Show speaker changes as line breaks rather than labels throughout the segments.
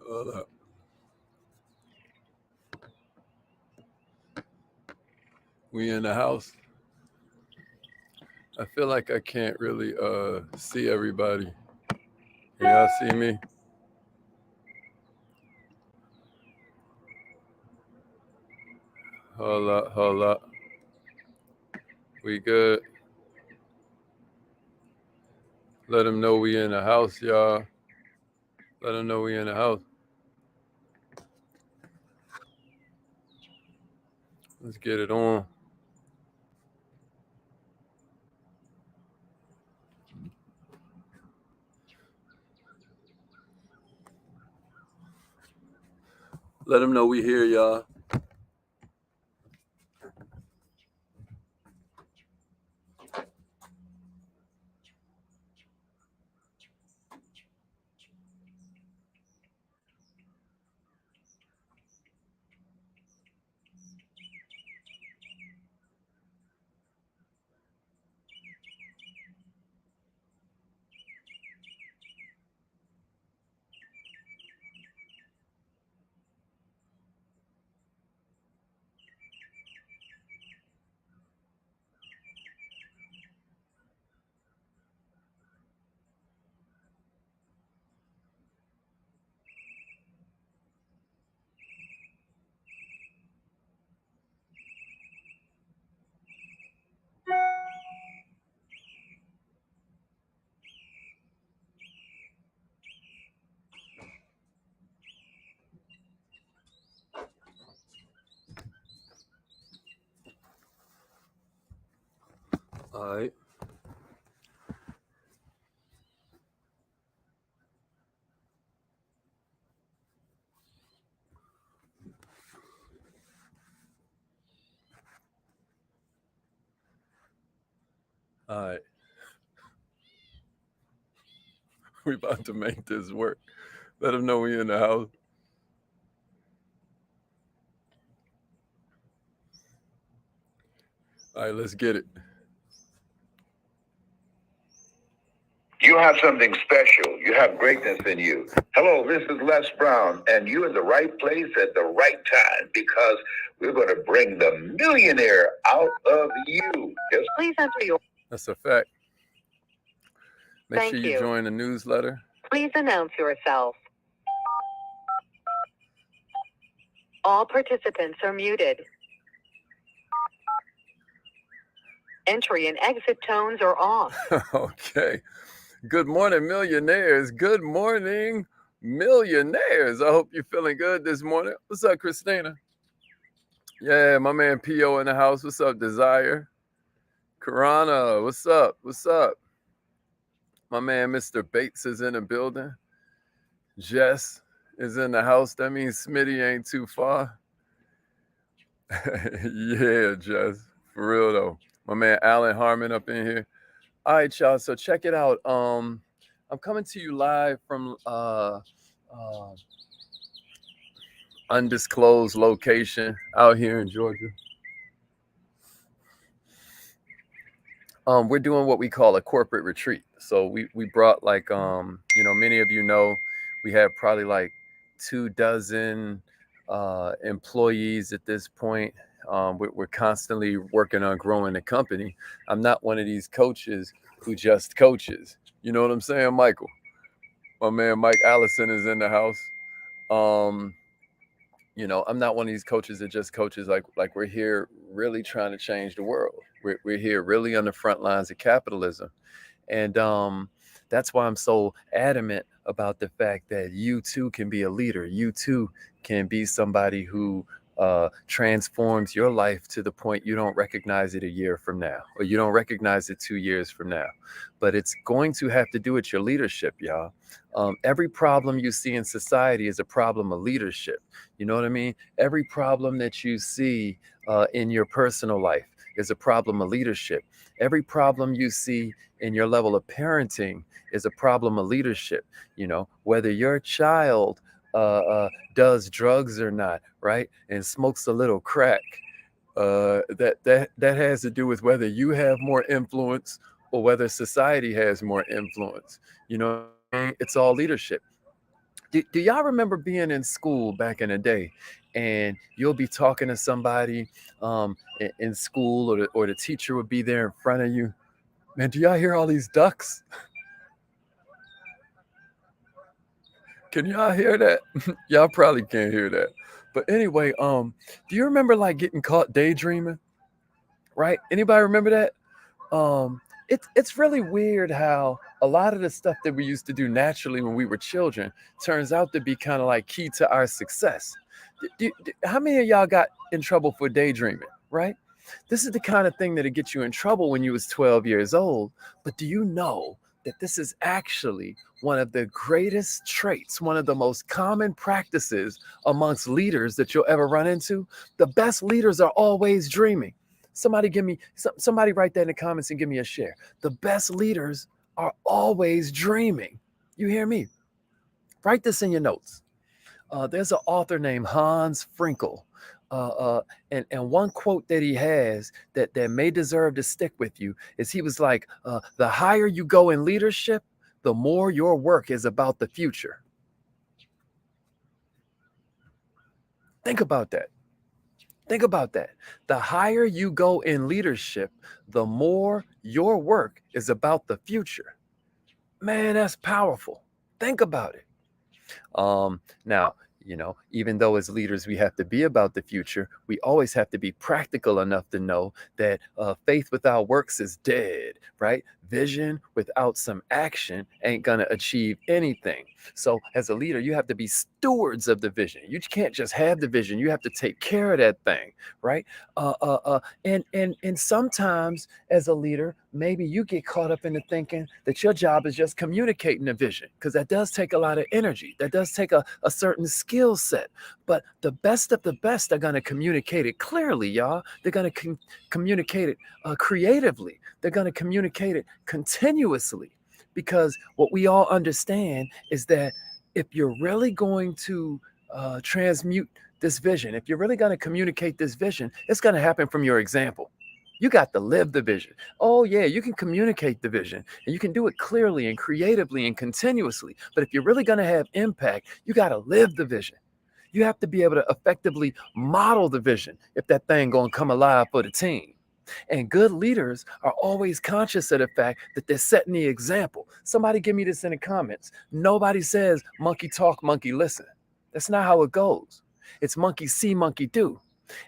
Hold up. We in the house. I feel like I can't really see everybody. Can y'all see me? Hold up, hold up. We good. Let them know we in the house, y'all. Let them know we in the house. Let's get it on. Let them know we here, y'all. All right. All right. We about to make this work. Let them know we in the house. All right, let's get it.
You have something special. You have greatness in you. Hello, this is Les Brown, and you're in the right place at the right time because we're going to bring the millionaire out of you. Just please enter your.
That's a fact. Make
Thank
sure you join the newsletter.
Please announce yourself. All participants are muted. Entry and exit tones are off.
Okay. Good morning, millionaires. Good morning, millionaires. I hope you're feeling good this morning. What's up, Christina? Yeah, my man P.O. in the house. What's up, Desire? Karana, what's up? What's up? My man Mr. Bates is in the building. Jess is in the house. That means Smitty ain't too far. Yeah, Jess. For real, though. My man Alan Harmon up in here. All right, y'all. So check it out. I'm coming to you live from undisclosed location out here in Georgia. We're doing what we call a corporate retreat. So we brought like many of you know, we have probably like 24 employees at this point. We're constantly working on growing the company. I'm not one of these coaches who just coaches. You know what I'm saying, Michael? My man Mike Allison is in the house. I'm not one of these coaches that just coaches. Like we're here really trying to change the world. We're here really on the front lines of capitalism. And that's why I'm so adamant about the fact that you too can be a leader. You too can be somebody who transforms your life to the point you don't recognize it a year from now, or you don't recognize it 2 years from now. But it's going to have to do with your leadership, y'all. Every problem you see in society is a problem of leadership. You know what I mean? Every problem that you see in your personal life is a problem of leadership. Every problem you see in your level of parenting is a problem of leadership. Whether your child does drugs or not, right, and smokes a little crack, that has to do with whether you have more influence or whether society has more influence. It's all leadership. Do y'all remember being in school back in the day, and you'll be talking to somebody in school, or the teacher would be there in front of you? Man, do y'all hear all these ducks? Can y'all hear that? Y'all probably can't hear that. But anyway, do you remember like getting caught daydreaming? Right? Anybody remember that? It's really weird how a lot of the stuff that we used to do naturally when we were children turns out to be kind of like key to our success. How many of y'all got in trouble for daydreaming? Right? This is the kind of thing that'll get you in trouble when you was 12 years old. But do you know that this is actually one of the greatest traits, one of the most common practices amongst leaders that you'll ever run into? The best leaders are always dreaming. Somebody write that in the comments and give me a share. The best leaders are always dreaming. You hear me? Write this in your notes. There's an author named Hans Frankel. And one quote that he has that may deserve to stick with you is he was like, the higher you go in leadership, the more your work is about the future. Think about that. Think about that. The higher you go in leadership, the more your work is about the future. Man, that's powerful. Think about it. Now, even though as leaders we have to be about the future, we always have to be practical enough to know that faith without works is dead, right? Vision without some action ain't gonna achieve anything. So as a leader, you have to be stewards of the vision. You can't just have the vision. You have to take care of that thing, right? And sometimes as a leader, maybe you get caught up in the thinking that your job is just communicating the vision, because that does take a lot of energy. That does take a certain skill set. But the best of the best are going to communicate it clearly, y'all. They're going to communicate it creatively. They're going to communicate it continuously, because what we all understand is that if you're really going to transmute this vision, if you're really going to communicate this vision, it's going to happen from your example. You got to live the vision. Oh, yeah, you can communicate the vision, and you can do it clearly and creatively and continuously. But if you're really going to have impact, you got to live the vision. You have to be able to effectively model the vision if that thing going to come alive for the team. And good leaders are always conscious of the fact that they're setting the example. Somebody give me this in the comments. Nobody says monkey talk, monkey listen. That's not how it goes. It's monkey see, monkey do.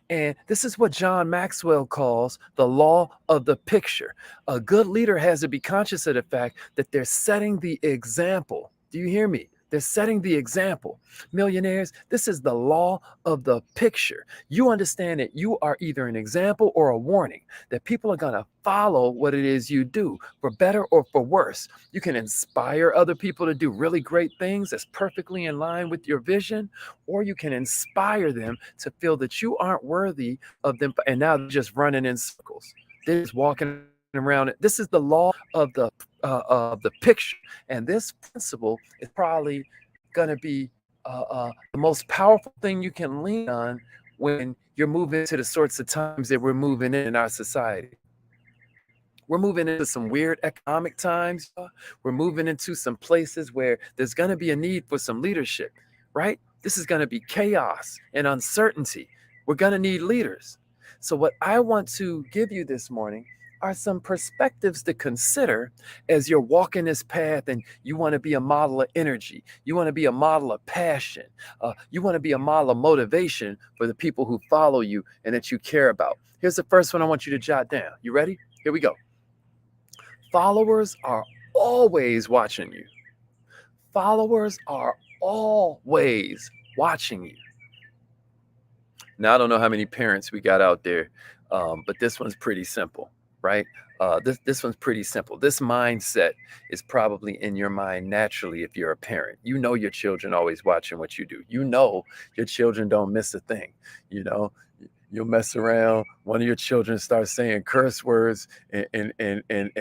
And this is what John Maxwell calls the law of the picture. A good leader has to be conscious of the fact that they're setting the example. Do you hear me? They're setting the example. Millionaires, this is the law of the picture. You understand that you are either an example or a warning, that people are going to follow what it is you do, for better or for worse. You can inspire other people to do really great things that's perfectly in line with your vision, or you can inspire them to feel that you aren't worthy of them, and now they're just running in circles. They're just walking around it. This is the law of the picture, and this principle is probably going to be the most powerful thing you can lean on when you're moving to the sorts of times that we're moving in our society. We're moving into some weird economic times. We're moving into some places where there's going to be a need for some leadership, right? This is going to be chaos and uncertainty. We're going to need leaders. So what I want to give you this morning are some perspectives to consider as you're walking this path, and you want to be a model of energy. You want to be a model of passion. You want to be a model of motivation for the people who follow you and that you care about. Here's the first one I want you to jot down. You ready? Here we go. Followers are always watching you. Followers are always watching you. Now, I don't know how many parents we got out there, but this one's pretty simple, right? This one's pretty simple. This mindset is probably in your mind naturally if you're a parent. You know your children always watching what you do. You know your children don't miss a thing. You'll mess around, one of your children starts saying curse words, and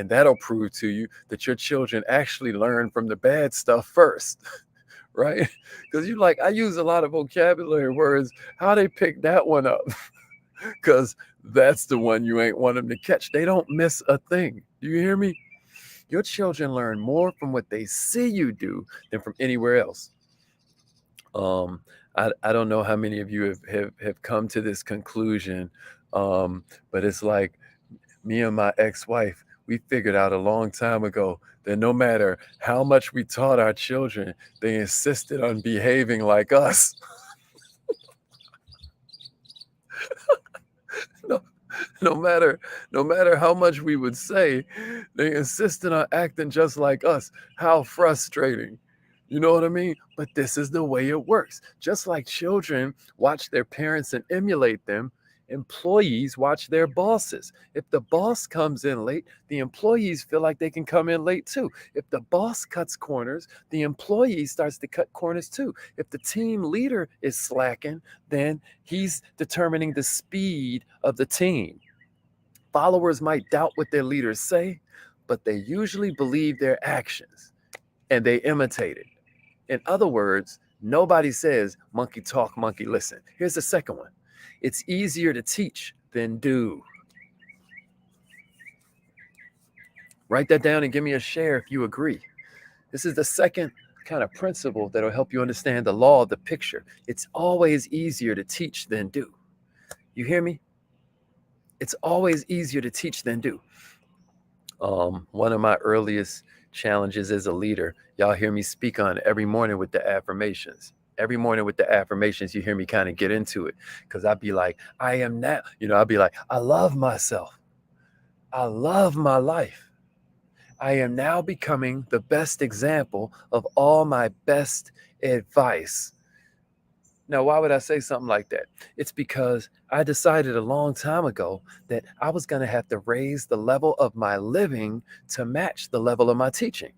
that'll prove to you that your children actually learn from the bad stuff first. Right? Because I use a lot of vocabulary words. How they pick that one up? Because that's the one you ain't want them to catch. They don't miss a thing. Do you hear me? Your children learn more from what they see you do than from anywhere else. Um, I don't know how many of you have come to this conclusion, but it's like me and my ex-wife, we figured out a long time ago that no matter how much we taught our children, they insisted on behaving like us. no, no matter no matter how much we would say, they insisted on acting just like us. How frustrating. You know what I mean? But this is the way it works. Just like children watch their parents and emulate them, employees watch their bosses. If the boss comes in late, the employees feel like they can come in late too. If the boss cuts corners, the employee starts to cut corners too. If the team leader is slacking, then he's determining the speed of the team. Followers might doubt what their leaders say, but they usually believe their actions and they imitate it. In other words, nobody says, monkey talk, monkey listen. Here's the second one: it's easier to teach than do. Write that down and give me a share if you agree. This is the second kind of principle that'll help you understand the law of the picture. It's always easier to teach than do. You hear me? It's always easier to teach than do. One of my earliest challenges as a leader, y'all hear me speak on every morning with the affirmations. Every morning with the affirmations, you hear me kind of get into it, because I'd be like, I am now, I'd be like, I love myself. I love my life. I am now becoming the best example of all my best advice. Now, why would I say something like that? It's because I decided a long time ago that I was going to have to raise the level of my living to match the level of my teaching.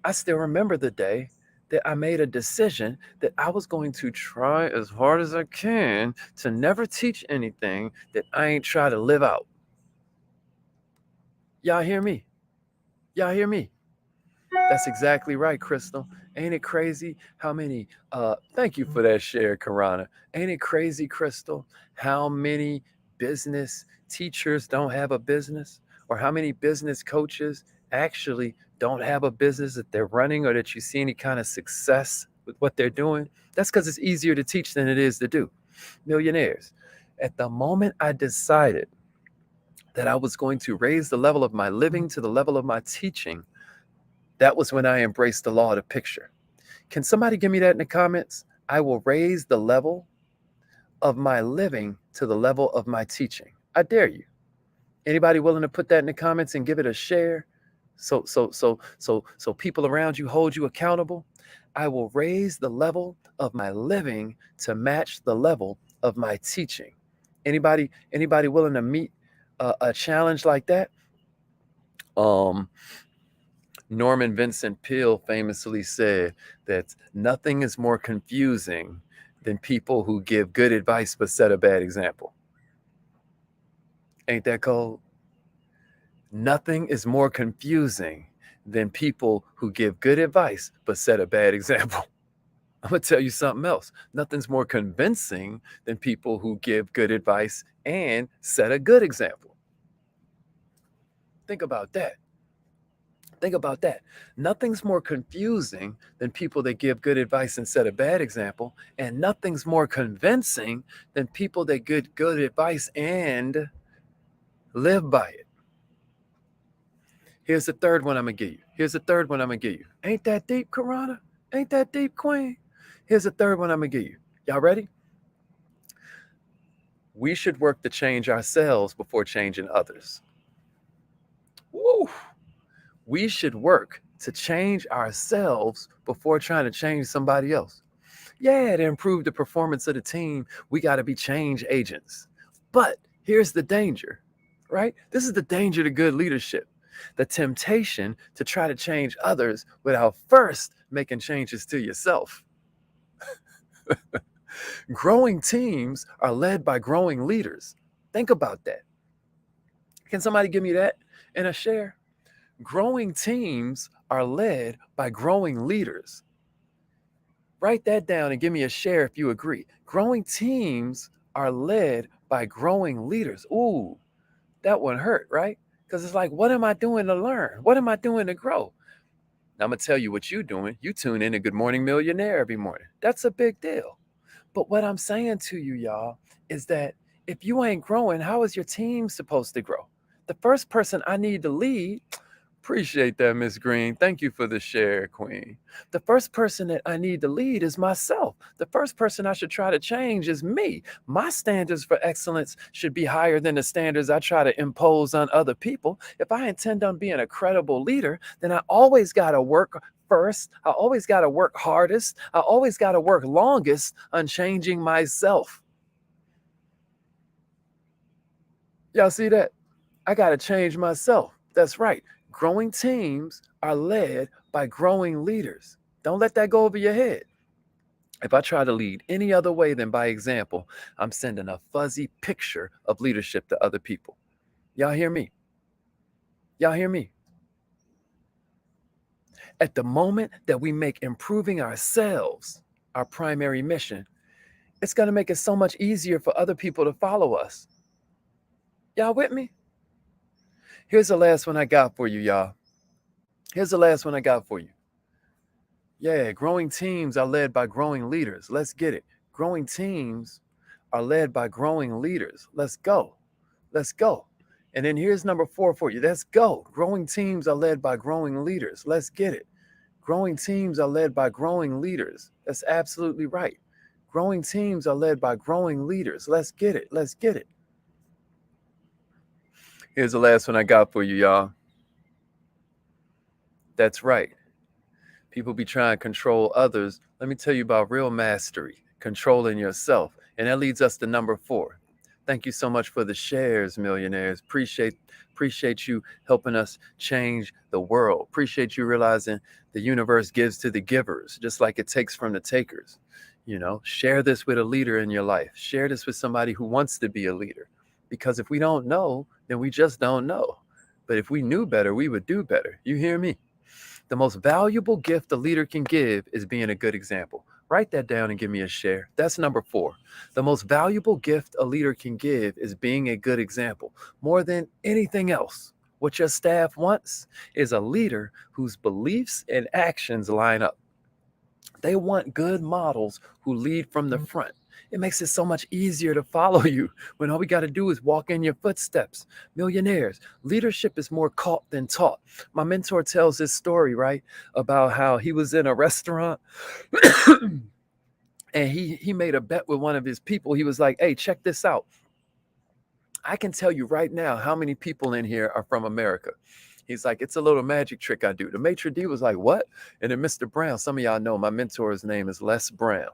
I still remember the day that I made a decision that I was going to try as hard as I can to never teach anything that I ain't try to live out. Y'all hear me? Y'all hear me? That's exactly right, Crystal. Ain't it crazy how many thank you for that share, Karana. Ain't it crazy, Crystal, how many business teachers don't have a business? Or how many business coaches actually don't have a business that they're running, or that you see any kind of success with what they're doing? That's because it's easier to teach than it is to do. Millionaires. At the moment I decided that I was going to raise the level of my living to the level of my teaching, that was when I embraced the law of the picture. Can somebody give me that in the comments? I will raise the level of my living to the level of my teaching. I dare you. Anybody willing to put that in the comments and give it a share? So people around you hold you accountable. I will raise the level of my living to match the level of my teaching. Anybody willing to meet a challenge like that? Um, Norman Vincent Peale famously said that nothing is more confusing than people who give good advice but set a bad example. Ain't that cold? Nothing is more confusing than people who give good advice but set a bad example. I'm going to tell you something else. Nothing's more convincing than people who give good advice and set a good example. Think about that. Think about that. Nothing's more confusing than people that give good advice and set a bad example. And nothing's more convincing than people that give good advice and live by it. Here's the third one I'm going to give you. Here's the third one I'm going to give you. Ain't that deep, Karana? Ain't that deep, Queen? Here's the third one I'm going to give you. Y'all ready? We should work to change ourselves before changing others. Woo! We should work to change ourselves before trying to change somebody else. Yeah, to improve the performance of the team, we got to be change agents. But here's the danger, right? This is the danger to good leadership: the temptation to try to change others without first making changes to yourself. Growing teams are led by growing leaders. Think about that. Can somebody give me that in a share? Growing teams are led by growing leaders. Write that down and give me a share if you agree. Growing teams are led by growing leaders. Ooh, that one hurt, right? Because it's like, what am I doing to learn? What am I doing to grow? Now, I'm going to tell you what you're doing. You tune in to Good Morning Millionaire every morning. That's a big deal. But what I'm saying to you, y'all, is that if you ain't growing, how is your team supposed to grow? The first person I need to lead. Appreciate that, Miss Green. Thank you for the share, Queen. The first person that I need to lead is myself. The first person I should try to change is me. My standards for excellence should be higher than the standards I try to impose on other people. If I intend on being a credible leader, then I always got to work first. I always got to work hardest. I always got to work longest on changing myself. Y'all see that? I got to change myself. That's right. Growing teams are led by growing leaders. Don't let that go over your head. If I try to lead any other way than by example, I'm sending a fuzzy picture of leadership to other people. Y'all hear me? Y'all hear me? At the moment that we make improving ourselves our primary mission, it's going to make it so much easier for other people to follow us. Y'all with me? Here's the last one I got for you, y'all. Here's the last one I got for you. Yeah, growing teams are led by growing leaders. Let's get it. Growing teams are led by growing leaders. Let's go. Let's go. And then here's number 4 for you. Let's go. Growing teams are led by growing leaders. Let's get it. Growing teams are led by growing leaders. That's absolutely right. Growing teams are led by growing leaders. Let's get it. Let's get it. Here's the last one I got for you, y'all. That's right. People be trying to control others. Let me tell you about real mastery, controlling yourself. And that leads us to number 4. Thank you so much for the shares, millionaires. Appreciate you helping us change the world. Appreciate you realizing the universe gives to the givers, just like it takes from the takers. You know, share this with a leader in your life. Share this with somebody who wants to be a leader. Because if we don't know, then we just don't know. But if we knew better, we would do better. You hear me? The most valuable gift a leader can give is being a good example. Write that down and give me a share. That's number 4. The most valuable gift a leader can give is being a good example. More than anything else, what your staff wants is a leader whose beliefs and actions line up. They want good models who lead from the front. It makes it so much easier to follow you when all we got to do is walk in your footsteps. Millionaires, leadership is more caught than taught. My mentor tells this story, right, about how he was in a restaurant and he made a bet with one of his people. He was like, hey, check this out. I can tell you right now how many people in here are from America. He's like, it's a little magic trick I do. The maitre d' was like, what? And then Mr. Brown, some of y'all know my mentor's name is Les Brown.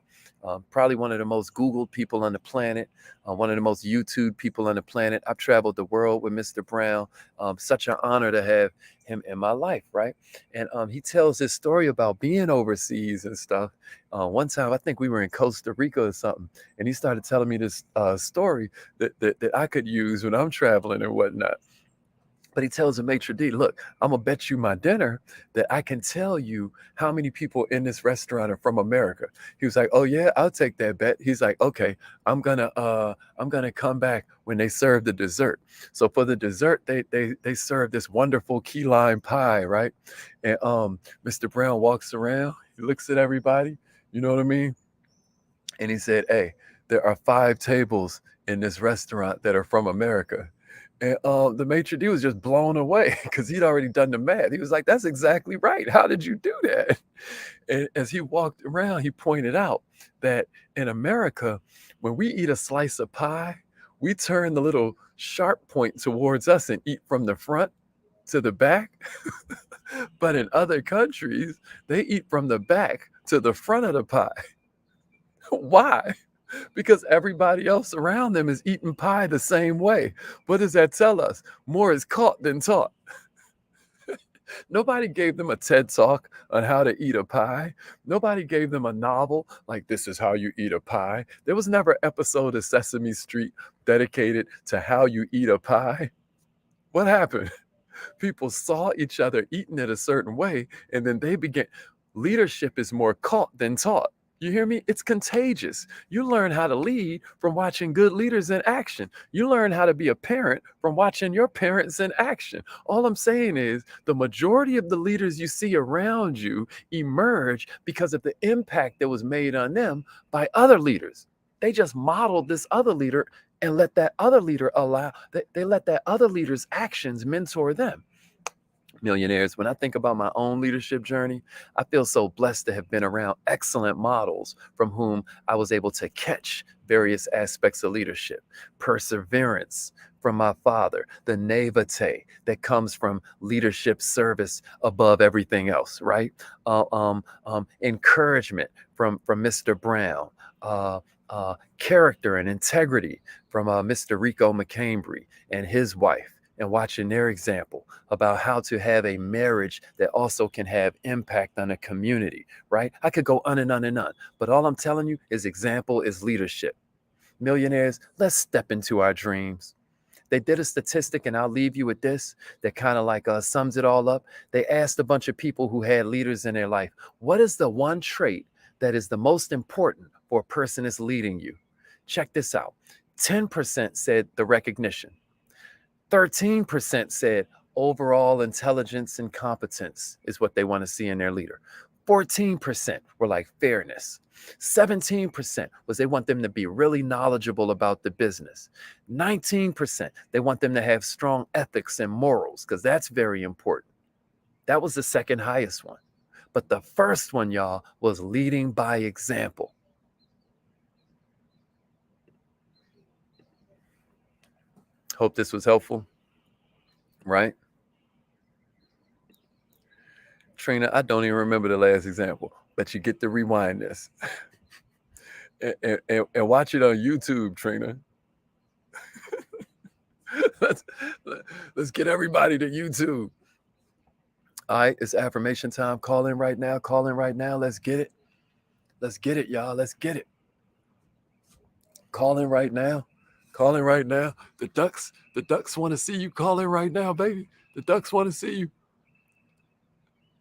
Probably one of the most Googled people on the planet, one of the most YouTube people on the planet. I've traveled the world with Mr. Brown. Such an honor to have him in my life, right? And he tells this story about being overseas and stuff. One time, I think we were in Costa Rica or something, and he started telling me this story that I could use when I'm traveling and whatnot. But he tells the maitre d', look, I'm going to bet you my dinner that I can tell you how many people in this restaurant are from America. He was like, oh yeah, I'll take that bet. He's like, okay, I'm gonna come back when they serve the dessert. So for the dessert, they serve this wonderful key lime pie, right? And Mr. Brown walks around, he looks at everybody, you know what I mean? And he said, hey, there are 5 tables in this restaurant that are from America. And the maitre d' was just blown away because he'd already done the math. He was like, that's exactly right. How did you do that? And as he walked around, he pointed out that in America, when we eat a slice of pie, we turn the little sharp point towards us and eat from the front to the back. But in other countries, they eat from the back to the front of the pie. Why? Because everybody else around them is eating pie the same way. What does that tell us? More is caught than taught. Nobody gave them a TED talk on how to eat a pie. Nobody gave them a novel like this is how you eat a pie. There was never an episode of Sesame Street dedicated to how you eat a pie. What happened? People saw each other eating it a certain way, and then they began. Leadership is more caught than taught. You hear me? It's contagious. You learn how to lead from watching good leaders in action. You learn how to be a parent from watching your parents in action. All I'm saying is the majority of the leaders you see around you emerge because of the impact that was made on them by other leaders. They just modeled this other leader and let that other leader they let that other leader's actions mentor them. Millionaires, when I think about my own leadership journey, I feel so blessed to have been around excellent models from whom I was able to catch various aspects of leadership. Perseverance from my father, the naivete that comes from leadership service above everything else, right? Encouragement from Mr. Brown. Character and integrity from Mr. Rico McCambry and his wife, and watching their example about how to have a marriage that also can have impact on a community, right? I could go on and on and on, but all I'm telling you is example is leadership. Millionaires, let's step into our dreams. They did a statistic, and I'll leave you with this that kind of like sums it all up. They asked a bunch of people who had leaders in their life, what is the one trait that is the most important for a person that's leading you? Check this out. 10% said the recognition. 13% said overall intelligence and competence is what they want to see in their leader. 14% were like fairness. 17% was they want them to be really knowledgeable about the business. 19%, they want them to have strong ethics and morals, because that's very important. That was the second highest one. But the first one, y'all, was leading by example. Hope this was helpful, right? Trina, I don't even remember the last example, but you get to rewind this and watch it on YouTube, Trina. let's get everybody to YouTube. All right, it's affirmation time. Call in right now. Call in right now. Let's get it. Let's get it, y'all. Let's get it. Call in right now. Call in right now. The ducks want to see you. Call in right now, baby. The ducks want to see you.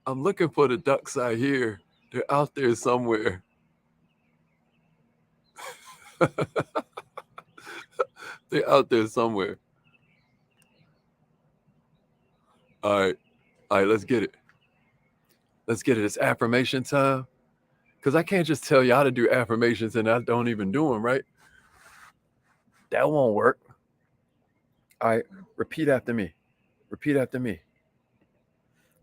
I'm looking for the ducks out here. They're out there somewhere. They're out there somewhere. All right, let's get it. Let's get it. It's affirmation time. Because I can't just tell you how to do affirmations and I don't even do them, right? That won't work. All right, repeat after me. Repeat after me.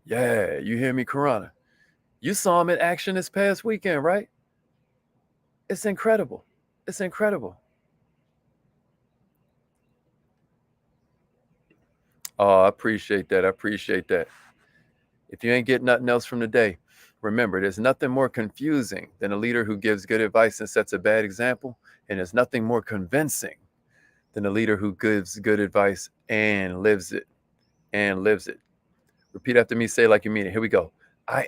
Yeah, you hear me, Karana? You saw him in action this past weekend, right? It's incredible. It's incredible. Oh, I appreciate that. I appreciate that. If you ain't getting nothing else from the day, remember, there's nothing more confusing than a leader who gives good advice and sets a bad example. And there's nothing more convincing than a leader who gives good advice and lives it. And lives it. Repeat after me. Say it like you mean it. Here we go.